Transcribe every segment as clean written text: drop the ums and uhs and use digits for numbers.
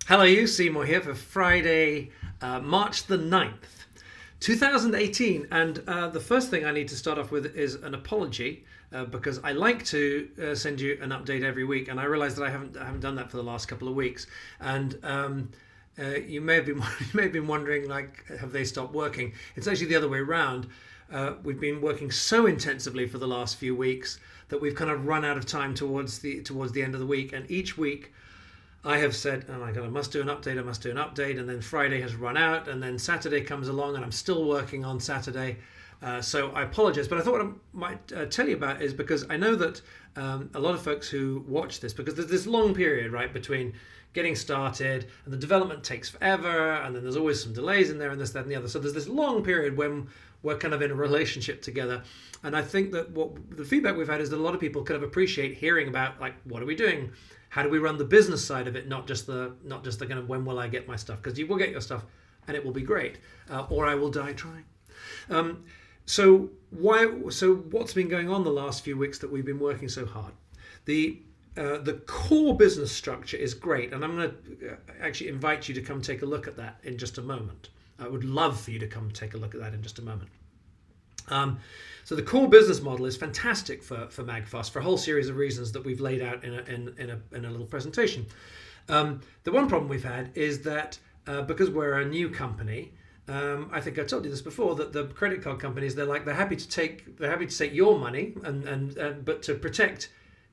Hello, you, Seymour here for Friday, March the 9th, 2018. And the first thing I need to start off with is an apology because I like to send you an update every week, and I realize that I haven't done that for the last couple of weeks. And you may have been you may have been wondering, like, have they stopped working? It's actually the other way around. We've been working so intensively for the last few weeks that we've kind of run out of time towards the end of the week, and each week I have said, oh my God, I must do an update, and then Friday has run out, and then Saturday comes along, and I'm still working on Saturday. So I apologize, but I thought what I might tell you about is because I know that a lot of folks who watch this, because there's this long period, right, between getting started, and the development takes forever, and then there's always some delays in there, and this, that, and the other. So there's this long period when we're kind of in a relationship together. And I think that what the feedback we've had is that a lot of people kind of appreciate hearing about, like, what are we doing? How do we run the business side of it, not just the kind of when will I get my stuff? Because you will get your stuff and it will be great, or I will die trying. So what's been going on the last few weeks that we've been working so hard? The core business structure is great, and I'm going to actually invite you to come take a look at that in just a moment. I would love for you to come take a look at that in just a moment. So the core business model is fantastic for MAGFAST for a whole series of reasons that we've laid out in a little presentation. The one problem we've had is that because we're a new company, I think I told you this before, that the credit card companies, they're happy to take your money, and but to protect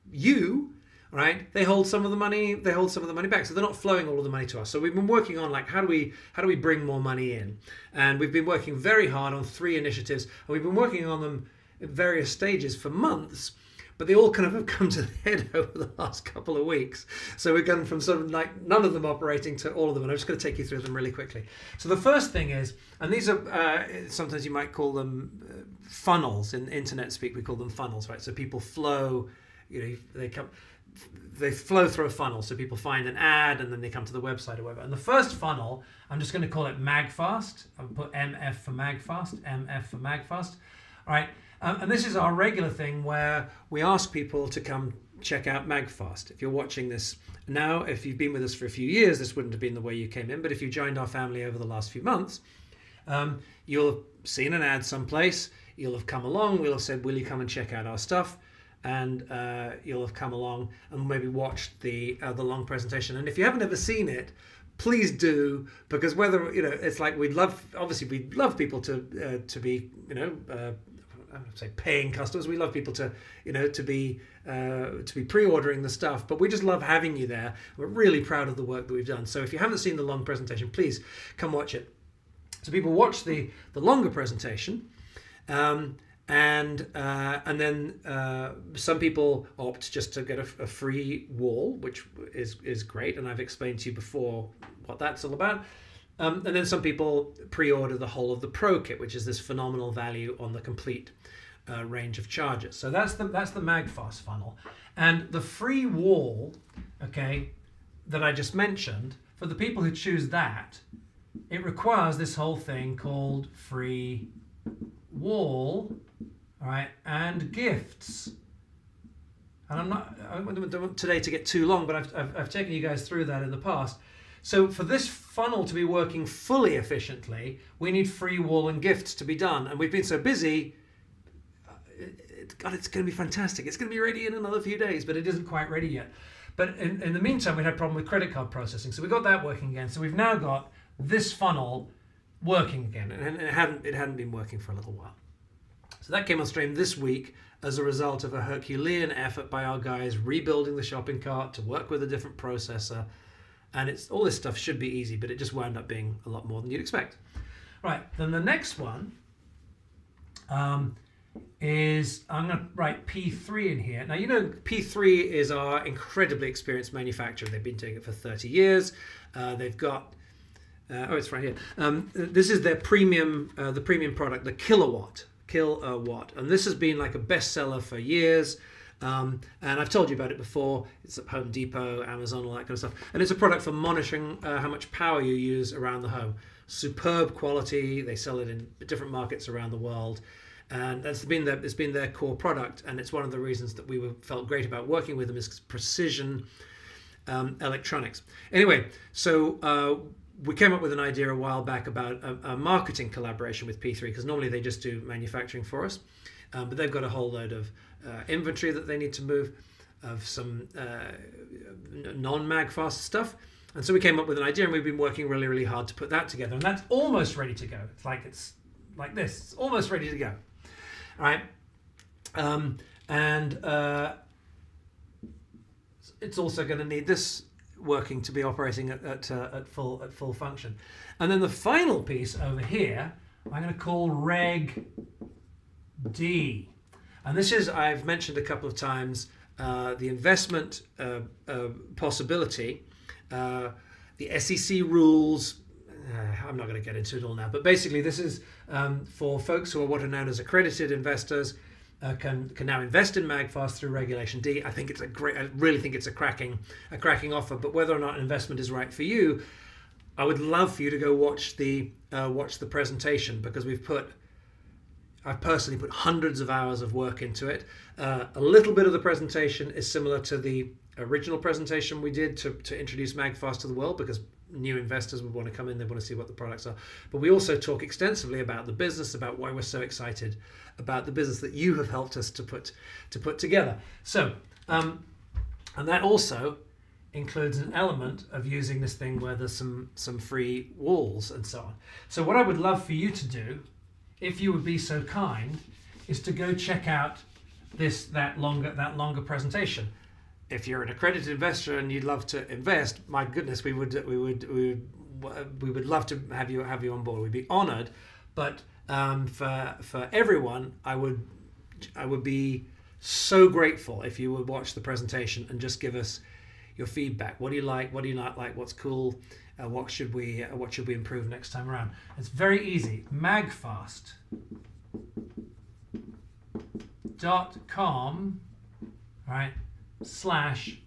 you, right? They hold some of the money back, so they're not flowing all of the money to us. So we've been working on, like, how do we bring more money in, and we've been working very hard on 3 initiatives, and we've been working on them at various stages for months, but they all kind of have come to the head over the last couple of weeks. So we've gone from sort of like none of them operating to all of them, and I'm just going to take you through them really quickly. So the first thing is, and these are sometimes you might call them funnels in internet speak. We call them funnels, right? So people flow, they flow through a funnel. So people find an ad and then they come to the website or whatever. And the first funnel, I'm just going to call it MAGFAST. I'll put MF for MAGFAST. All right. And this is our regular thing where we ask people to come check out MAGFAST. If you're watching this now, if you've been with us for a few years, this wouldn't have been the way you came in. But if you joined our family over the last few months, you'll have seen an ad someplace. You'll have come along. We'll have said, will you come and check out our stuff? And you'll have come along and maybe watched the long presentation. And if you haven't ever seen it, please do, because whether it's like we'd love people to be I would say paying customers. We love people to be pre-ordering the stuff, but we just love having you there. We're really proud of the work that we've done. So if you haven't seen the long presentation, please come watch it. So people watch the longer presentation. And then some people opt just to get a free wall, which is great, and I've explained to you before what that's all about. And then some people pre-order the whole of the Pro Kit, which is this phenomenal value on the complete range of chargers. So that's the MAGFAST funnel, and the free wall, okay, that I just mentioned. For the people who choose that, it requires this whole thing called free wall. All right, and gifts. And I don't want today to get too long, but I've taken you guys through that in the past. So for this funnel to be working fully efficiently, we need free wall and gifts to be done. And we've been so busy. God, it's going to be fantastic. It's going to be ready in another few days, but it isn't quite ready yet. But in the meantime, we had a problem with credit card processing, so we got that working again. So we've now got this funnel working again, and it hadn't been working for a little while. So that came on stream this week as a result of a Herculean effort by our guys rebuilding the shopping cart to work with a different processor. And all this stuff should be easy, but it just wound up being a lot more than you'd expect. Right, then the next one is, I'm going to write P3 in here. Now, P3 is our incredibly experienced manufacturer. They've been doing it for 30 years. They've got, it's right here. This is their premium, the premium product, the Kilowatt, and this has been like a bestseller for years. And I've told you about it before. It's at Home Depot, Amazon, all that kind of stuff. And it's a product for monitoring how much power you use around the home. Superb quality. They sell it in different markets around the world. And it's been their core product. And it's one of the reasons that we felt great about working with them is precision. electronics. Anyway, so we came up with an idea a while back about a marketing collaboration with P3, because normally they just do manufacturing for us, but they've got a whole load of inventory that they need to move, of some non-MAGFAST stuff. And so we came up with an idea, and we've been working really, really hard to put that together. And that's almost ready to go. It's like this. It's almost ready to go. All right. It's also going to need this working to be operating at full function. And then the final piece over here, I'm going to call Reg D. And this is, I've mentioned a couple of times, the investment possibility, the SEC rules. I'm not going to get into it all now, but basically this is for folks who are what are known as accredited investors, can now invest in MAGFAST through Regulation D. I really think it's a cracking offer. But whether or not an investment is right for you, I would love for you to go watch the presentation, because I've personally put hundreds of hours of work into it. A little bit of the presentation is similar to the original presentation we did to introduce MAGFAST to the world, because new investors would want to come in, they want to see what the products are. But we also talk extensively about the business, about why we're so excited about the business that you have helped us to put together. So, and that also includes an element of using this thing where there's some free walls and so on. So what I would love for you to do, if you would be so kind, is to go check out that longer presentation. If you're an accredited investor and you'd love to invest, my goodness, we would love to have you on board. We'd be honoured. But for everyone, I would be so grateful if you would watch the presentation and just give us your feedback. What do you like? What do you not like? What's cool? What should we improve next time around? It's very easy. MAGFAST.com, right? /reg.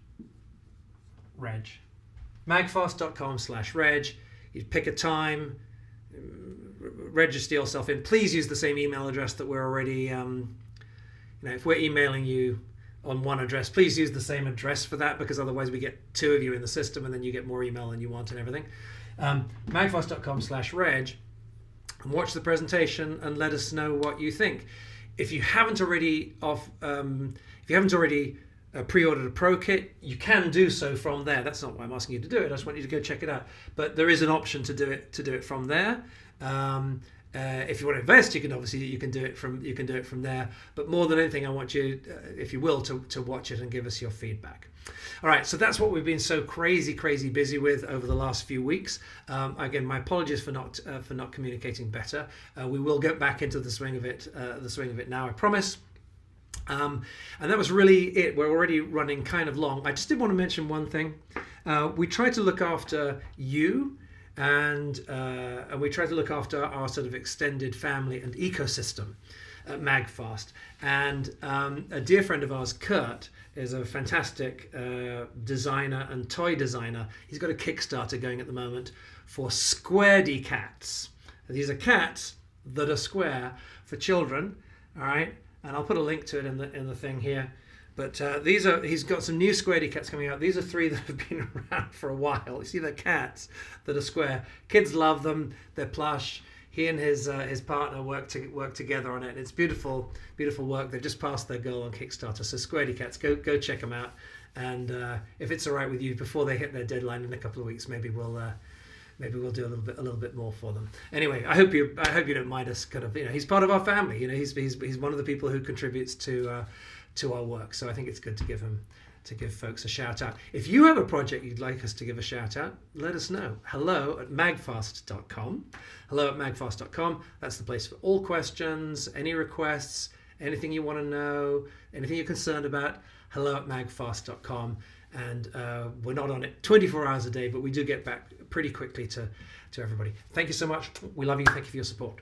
MAGFAST.com/reg. You pick a time, register yourself in. Please use the same email address that we're already, if we're emailing you on one address, please use the same address for that, because otherwise we get two of you in the system and then you get more email than you want and everything. MAGFAST.com/reg, and watch the presentation and let us know what you think. If you haven't already pre-ordered a Pro Kit, you can do so from there. That's not why I'm asking you to do it. I just want you to go check it out. But there is an option to do it from there. If you want to invest, you can do it from there. But more than anything, I want you, if you will, to watch it and give us your feedback. All right, so that's what we've been so crazy busy with over the last few weeks. Again, my apologies for not communicating better. We will get back into the swing of it now, I promise. And that was really it. We're already running kind of long. I just did want to mention one thing. We try to look after you, and we try to look after our sort of extended family and ecosystem at MAGFAST. And a dear friend of ours, Kurt, is a fantastic designer and toy designer. He's got a Kickstarter going at the moment for Squaredy cats. These are cats that are square for children. All right. And I'll put a link to it in the thing here. But he's got some new Squaredy cats coming out. These are 3 that have been around for a while. You see, they're cats that are square. Kids love them. They're plush. He and his partner work together on it. It's beautiful work. They've just passed their goal on Kickstarter. So Squaredy cats, go check them out. And if it's all right with you, before they hit their deadline in a couple of weeks, maybe we'll do a little bit more for them. Anyway, I hope you don't mind us kind of, he's part of our family. He's one of the people who contributes to our work. So I think it's good to give folks a shout out. If you have a project you'd like us to give a shout out, let us know. hello@magfast.com. hello@magfast.com. That's the place for all questions, any requests, anything you want to know, anything you're concerned about. hello@magfast.com. And we're not on it 24 hours a day, but we do get back pretty quickly to everybody. Thank you so much. We love you. Thank you for your support.